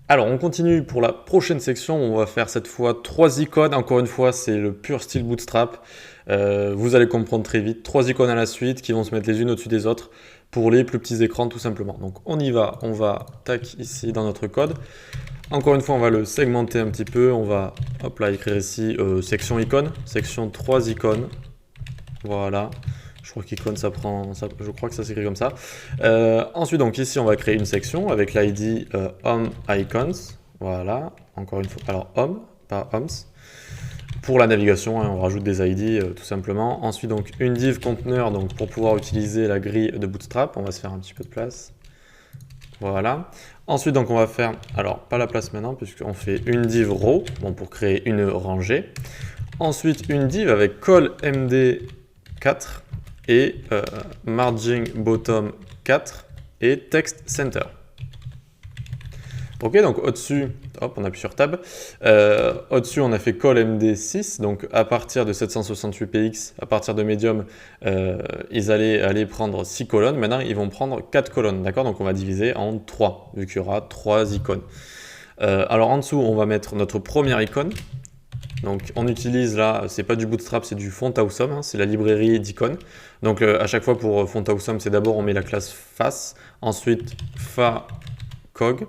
Alors, on continue pour la prochaine section. On va faire cette fois 3 icônes. Encore une fois, c'est le pur style Bootstrap. Vous allez comprendre très vite. 3 icônes à la suite qui vont se mettre les unes au-dessus des autres pour les plus petits écrans, tout simplement. Donc, on y va. On va, tac, ici dans notre code. Encore une fois, on va le segmenter un petit peu. On va, hop là, écrire ici section icône. Section 3 icônes. Voilà. Je crois qu'icône, je crois que ça s'écrit comme ça. Ensuite, donc ici, on va créer une section avec l'ID Home Icons. Voilà, encore une fois. Alors, Home, pas Homes. Pour la navigation, hein, on rajoute des ID tout simplement. Ensuite, donc une div conteneur donc, pour pouvoir utiliser la grille de Bootstrap. On va se faire un petit peu de place. Voilà. Ensuite, donc, on va faire, alors pas la place maintenant, puisqu'on fait une div row bon, pour créer une rangée. Ensuite, une div avec call MD4 et margin bottom 4 et text center. Ok, donc au-dessus, hop, on appuie sur tab. Au-dessus, on a fait call MD6, donc à partir de 768px, à partir de medium, ils allaient aller prendre 6 colonnes. Maintenant, ils vont prendre 4 colonnes, d'accord? Donc on va diviser en 3, vu qu'il y aura 3 icônes. Alors en dessous, on va mettre notre première icône. Donc on utilise là, c'est pas du Bootstrap, c'est du Font Awesome, hein, c'est la librairie d'icônes. Donc à chaque fois pour Font Awesome, c'est d'abord on met la classe face, ensuite fa cog,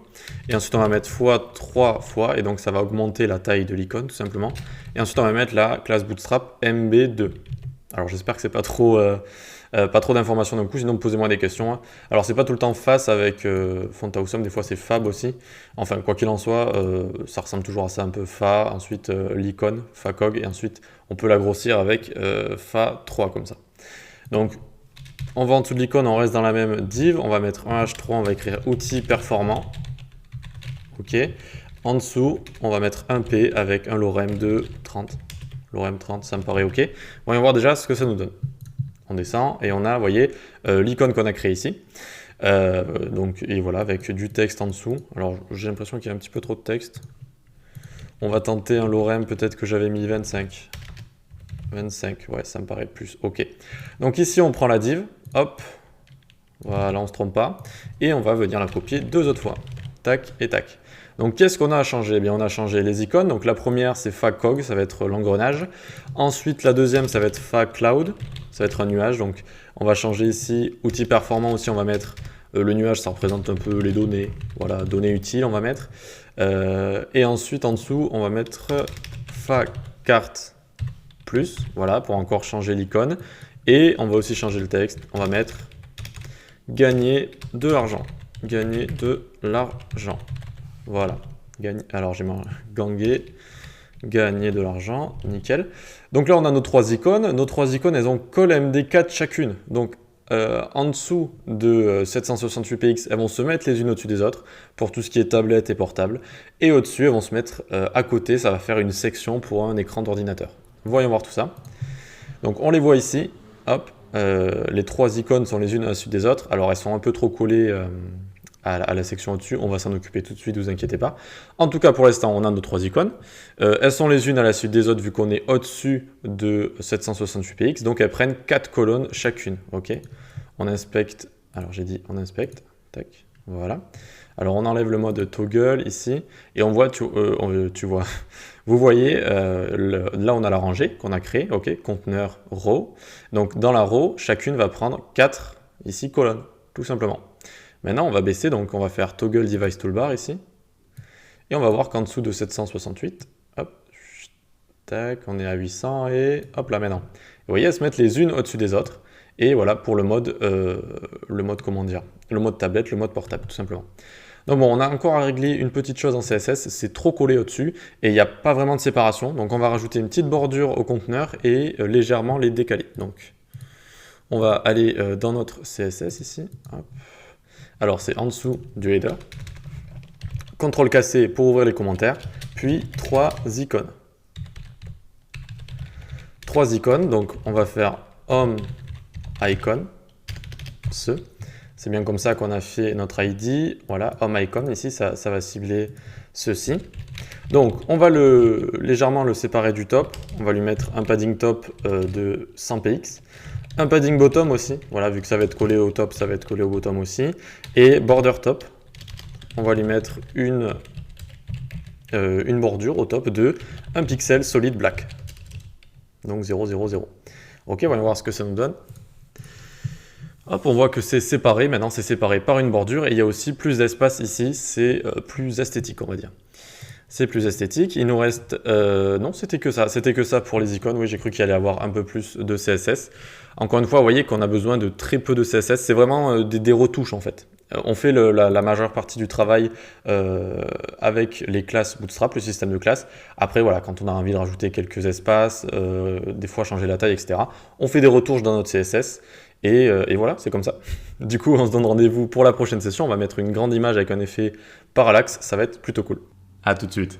et ensuite on va mettre fois 3 fois, et donc ça va augmenter la taille de l'icône tout simplement. Et ensuite on va mettre la classe Bootstrap MB2. Alors j'espère que c'est pas trop d'informations d'un coup, sinon posez-moi des questions. Hein. Alors c'est pas tout le temps face avec Font Awesome, des fois c'est fab aussi. Enfin quoi qu'il en soit, ça ressemble toujours à ça un peu fa, ensuite l'icône, fa cog, et ensuite on peut la grossir avec fa 3 comme ça. Donc on va en dessous de l'icône, on reste dans la même div, on va mettre un H3, on va écrire outil performant. Ok. En dessous, on va mettre un P avec un lorem de 30. Lorem 30, ça me paraît ok. Voyons voir déjà ce que ça nous donne. On descend et on a, vous voyez, l'icône qu'on a créée ici. Donc, et voilà, avec du texte en dessous. Alors, j'ai l'impression qu'il y a un petit peu trop de texte. On va tenter un lorem, peut-être que j'avais mis 25. 25, ouais, ça me paraît plus ok. Donc ici, on prend la div, hop, voilà, on ne se trompe pas. Et on va venir la copier 2 autres fois. Tac et tac. Donc qu'est-ce qu'on a à changer? Eh bien, on a changé les icônes. Donc la première, c'est FaCog, ça va être l'engrenage. Ensuite, la deuxième, ça va être FaCloud, ça va être un nuage. Donc on va changer ici, outil performant aussi, on va mettre le nuage, ça représente un peu les données. Voilà, données utiles, on va mettre. Et ensuite, en dessous, on va mettre FaCart plus, voilà, pour encore changer l'icône. Et on va aussi changer le texte. On va mettre gagner de l'argent. Gagner de l'argent. Voilà. Alors j'ai gagné, gagner de l'argent, nickel. Donc là on a nos 3 icônes. Nos 3 icônes, elles ont call MD4 chacune. Donc en dessous de 768px, elles vont se mettre les unes au-dessus des autres pour tout ce qui est tablette et portable. Et au-dessus, elles vont se mettre à côté. Ça va faire une section pour un écran d'ordinateur. Voyons voir tout ça. Donc on les voit ici. Hop. Les 3 icônes sont les unes à la suite des autres. Alors elles sont un peu trop collées à la section au-dessus, on va s'en occuper tout de suite, ne vous inquiétez pas. En tout cas, pour l'instant, on a nos 3 icônes. Elles sont les unes à la suite des autres, vu qu'on est au-dessus de 768px, donc elles prennent 4 colonnes chacune. Ok. On inspecte, alors j'ai dit on inspecte, tac, voilà. Alors on enlève le mode toggle ici, et on voit, tu vois, vous voyez, là on a la rangée qu'on a créée, ok, conteneur row. Donc dans la row, chacune va prendre 4 ici colonnes, tout simplement. Maintenant, on va baisser, donc on va faire Toggle Device Toolbar ici. Et on va voir qu'en dessous de 768, hop, tac, on est à 800 et hop là maintenant. Vous voyez, elles se mettent les unes au-dessus des autres. Et voilà pour le mode comment dire, le mode tablette, le mode portable, tout simplement. Donc bon, on a encore à régler une petite chose en CSS, c'est trop collé au-dessus et il n'y a pas vraiment de séparation. Donc on va rajouter une petite bordure au conteneur et légèrement les décaler. Donc on va aller dans notre CSS ici. Hop. Alors c'est en dessous du header. CTRL-C pour ouvrir les commentaires, puis 3 icônes. 3 icônes, donc on va faire Home Icon, c'est bien comme ça qu'on a fait notre ID, voilà, Home Icon, ici ça va cibler ceci. Donc on va légèrement le séparer du top, on va lui mettre un padding top de 100px. Un padding bottom aussi, voilà, vu que ça va être collé au top, ça va être collé au bottom aussi. Et border top, on va lui mettre une une bordure au top de 1 pixel solid black. Donc 0, 0, 0. Ok, voyons voir ce que ça nous donne. Hop, on voit que c'est séparé, maintenant c'est séparé par une bordure, et il y a aussi plus d'espace ici, c'est plus esthétique, on va dire. C'est plus esthétique. Il nous reste... non, c'était que ça pour les icônes. Oui, j'ai cru qu'il allait y avoir un peu plus de CSS. Encore une fois, vous voyez qu'on a besoin de très peu de CSS. C'est vraiment des retouches, en fait. On fait la majeure partie du travail avec les classes Bootstrap, le système de classes. Après, voilà, quand on a envie de rajouter quelques espaces, des fois changer la taille, etc., on fait des retouches dans notre CSS. Et voilà, c'est comme ça. Du coup, on se donne rendez-vous pour la prochaine session. On va mettre une grande image avec un effet parallaxe. Ça va être plutôt cool. À tout de suite.